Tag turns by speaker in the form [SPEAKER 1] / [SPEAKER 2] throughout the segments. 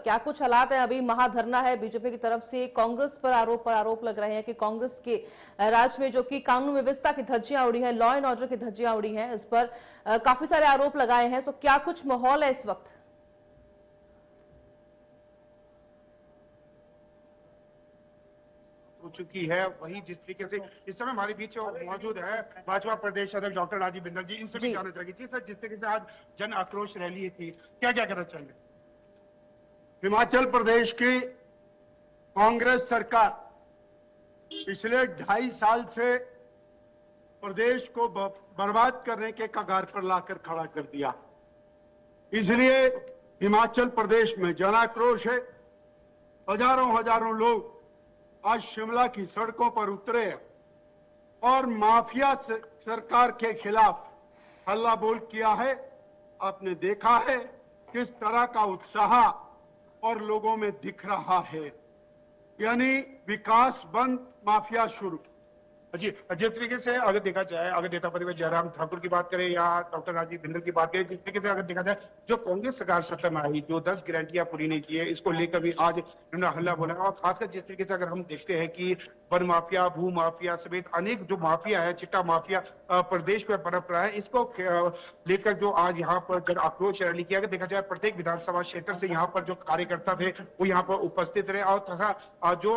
[SPEAKER 1] क्या कुछ हालात है? अभी महाधरना है बीजेपी की तरफ से, कांग्रेस पर आरोप लग रहे हैं कि कांग्रेस के राज में जो कि कानून व्यवस्था की धज्जियां उड़ी है, लॉ एंड ऑर्डर की धज्जियां उड़ी हैं, इस पर काफी सारे आरोप लगाए हैं। सो क्या कुछ माहौल है इस वक्त?
[SPEAKER 2] हो चुकी है, वही जिस तरीके से इस समय हमारे बीच मौजूद है भाजपा प्रदेश अध्यक्ष डॉक्टर राजीव बिंदल जी, इनसे भी जानना चाहिए। जी सर, जिस तरीके से आज जन आक्रोश रैली थी, क्या क्या कहना चाहिए?
[SPEAKER 3] हिमाचल प्रदेश की कांग्रेस सरकार पिछले 2.5 साल से प्रदेश को बर्बाद करने के कगार पर लाकर खड़ा कर दिया। इसलिए हिमाचल प्रदेश में जन आक्रोश है। हजारों लोग आज शिमला की सड़कों पर उतरे और माफिया सरकार के खिलाफ हल्ला बोल किया है। आपने देखा है किस तरह का उत्साह और लोगों में दिख रहा है, यानी विकास बंद, माफिया शुरू।
[SPEAKER 2] जी, जिस तरीके से अगर देखा जाए, अगर नेता प्रतिपक्ष जयराम ठाकुर की बात करें या डॉक्टर राजीव बिंदल की बात करें, जिस तरीके से अगर देखा जाए, जो कांग्रेस सरकार सत्ता में आई, जो 10 गारंटियां पूरी नहीं की है, इसको लेकर भी आज उन्होंने हल्ला बोला। और खासकर जिस तरीके से अगर हम देखते हैं कि वन माफिया, भू माफिया समेत अनेक जो माफिया है, चिट्टा माफिया प्रदेश में पनप रहा है, इसको लेकर जो आज यहाँ पर जन आक्रोश रैली किया गया। देखा जाए, प्रत्येक विधानसभा क्षेत्र से यहाँ पर जो कार्यकर्ता थे वो यहाँ पर उपस्थित रहे और तथा जो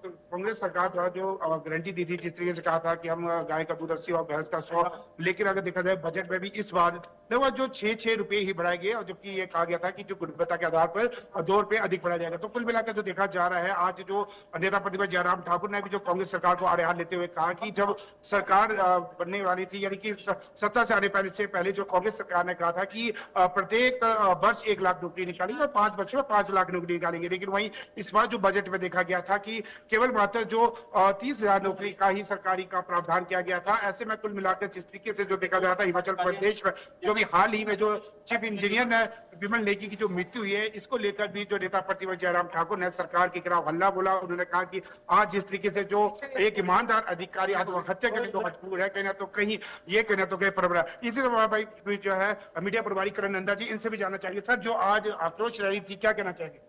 [SPEAKER 2] कांग्रेस सरकार द्वारा जो गारंटी दी थी, जिस तरीके से कहा था कि हम गाय का दूध 80 और भैंस का 100, लेकिन अगर देखा जाए बजट में भी इस बार लगभग जो 6 रुपए ही बढ़ाए गए, और जबकि ये कहा गया था कि जो गुणवत्ता के आधार पर 2 रुपए अधिक बढ़ाया जाएगा। तो कुल मिलाकर जो देखा जा रहा है, आज जो नेता प्रतिपक्ष जयराम ठाकुर ने भी जो कांग्रेस सरकार को आड़े हाथ लेते हुए कहा कि जब सरकार बनने वाली थी, यानी कि सत्ता से आने से पहले जो कांग्रेस सरकार ने कहा था कि प्रत्येक वर्ष 1 लाख नौकरी निकालेंगे और 5 वर्ष में 5 लाख नौकरी निकालेंगे, लेकिन वहीं इस बार जो बजट में देखा गया था कि केवल मात्र जो 30,000 नौकरी का ही सरकारी का प्रावधान किया गया था। ऐसे में कुल मिलाकर जिस तरीके से जो देखा जा रहा था हिमाचल प्रदेश में, जो भी हाल ही में जो चीफ इंजीनियर ने विमल नेगी की जो मृत्यु हुई है, इसको लेकर भी जो नेता प्रतिपक्ष जयराम ठाकुर ने सरकार के खिलाफ हल्ला बोला। उन्होंने कहा कि आज जिस तरीके से जो एक ईमानदार अधिकारी आत्महत्या करने को मजबूर है, कहना तो कहीं ये कहना तो कहीं परवरा। इसी तरह भाई जो है मीडिया प्रभारी करण नंदा जी, इनसे भी जानना चाहिए सर, जो आज आक्रोश रैली थी, क्या कहना चाहिए?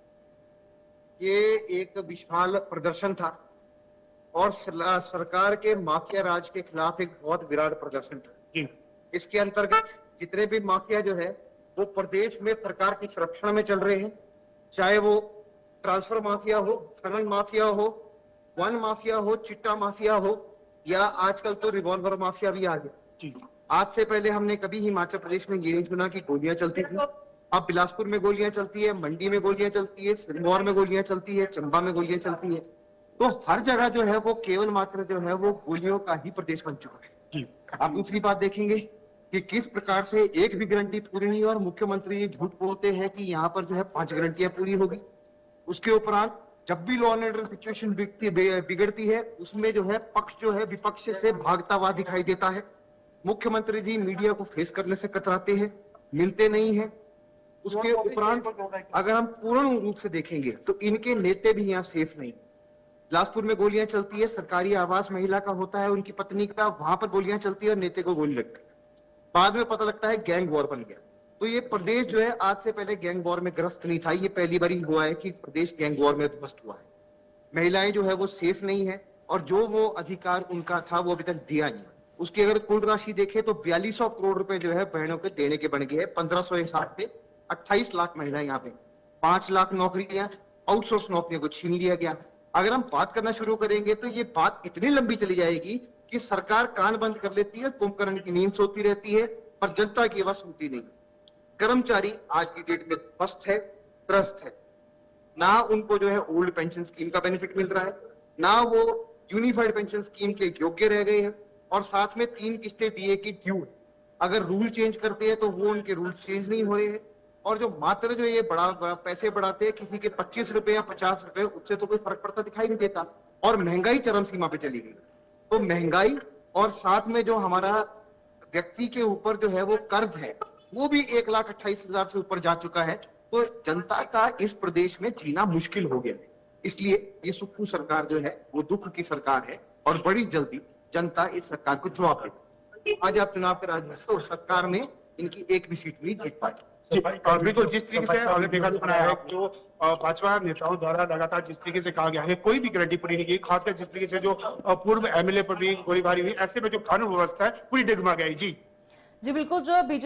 [SPEAKER 4] ये एक विशाल प्रदर्शन था और सरकार के माफिया राज के खिलाफ एक बहुत विराट प्रदर्शन था। इसके अंतर्गत जितने भी माफिया जो है वो प्रदेश में सरकार के संरक्षण में चल रहे हैं, चाहे वो ट्रांसफर माफिया हो, खनन माफिया हो, वन माफिया हो, चिट्टा माफिया हो, या आजकल तो रिवॉल्वर माफिया भी आ गया। आज से पहले हमने कभी हिमाचल प्रदेश में ये नहीं सुना कि गोलियां चलती थी। अब बिलासपुर में गोलियां चलती है, मंडी में गोलियां चलती है, सिरमौर में गोलियां चलती है, चंबा में गोलियां चलती है। तो हर जगह जो है वो केवल मात्र जो है वो गोलियों का ही प्रदेश बन चुका है। आप दूसरी बात देखेंगे कि किस प्रकार से एक भी गारंटी पूरी नहीं, और मुख्यमंत्री ये झूठ बोलते हैं कि यहाँ पर जो है 5 गारंटियां पूरी होगी। उसके उपरांत जब भी लॉ एंड ऑर्डर सिचुएशन बिगड़ती है, उसमें जो है पक्ष जो है विपक्ष से भागता हुआ दिखाई देता है। मुख्यमंत्री जी मीडिया को फेस करने से कतराते हैं, मिलते नहीं है। उसके उपरांत अगर हम पूर्ण रूप से देखेंगे तो इनके नेता भी यहाँ सेफ नहीं। बिलासपुर में गोलियां चलती है, सरकारी आवास महिला का होता है, उनकी पत्नी का, वहां पर गोलियां चलती है और नेता को गोली लगती है। बाद में पता लगता है गैंग वॉर बन गया। तो ये प्रदेश जो है आज से पहले गैंग वॉर में ग्रस्त नहीं था। ये पहली बार हुआ है कि प्रदेश गैंग वॉर में ध्वस्त हुआ है। महिलाएं जो है वो सेफ नहीं है, और जो वो अधिकार उनका था वो अभी तक दिया नहीं। उसकी अगर कुल राशि देखें तो 4200 करोड़ रुपए जो है बहनों के देने के बन गए हैं। 1500 हिसाब से 28 लाख महिलाएं यहाँ पे, 5 लाख नौकरियां, आउटसोर्स नौकरियों को छीन लिया गया। अगर हम बात करना शुरू करेंगे तो ये बात इतनी लंबी चली जाएगी कि सरकार कान बंद कर लेती है, कुंभकर्ण की नींद सोती रहती है, पर जनता की आवाज सुनती नहीं। कर्मचारी आज की डेट में ध्वस्त है, त्रस्त है। ना उनको जो है ओल्ड पेंशन स्कीम का बेनिफिट मिल रहा है, ना वो यूनिफाइड पेंशन स्कीम के योग्य रह गए हैं, और साथ में 3 किस्तें डीए की ड्यू। अगर रूल चेंज करते हैं तो वो उनके रूल्स चेंज नहीं हो रहे हैं, और जो मात्र जो ये बड़ा पैसे बढ़ाते हैं, किसी के 25 रुपए या 50 रुपए, उससे तो कोई फर्क पड़ता दिखाई नहीं देता। और महंगाई चरम सीमा पे चली गई। तो महंगाई और साथ में जो हमारा व्यक्ति के ऊपर जो है वो कर्ज है, वो भी 1,28,000 से ऊपर जा चुका है। तो जनता का इस प्रदेश में जीना मुश्किल हो गया है। इसलिए ये सुक्खू सरकार जो है वो दुख की सरकार है, और बड़ी जल्दी जनता इस सरकार को जवाब देगी। आज आप चुनाव के राज में तो सरकार में इनकी एक भी सीट नहीं जीत पाई।
[SPEAKER 2] जी, बिल्कुल जिस तरीके से अगर देखा बनाया है जो भाजपा नेताओं द्वारा लगातार जिस तरीके से कहा गया है कोई भी गारंटी पूरी नहीं की, खासकर जिस तरीके से जो पूर्व एमएलए पर भी गोलीबारी हुई, ऐसे में जो कानून व्यवस्था है पूरी डगमगा गई। जी
[SPEAKER 1] जी बिल्कुल, जो बीजेपी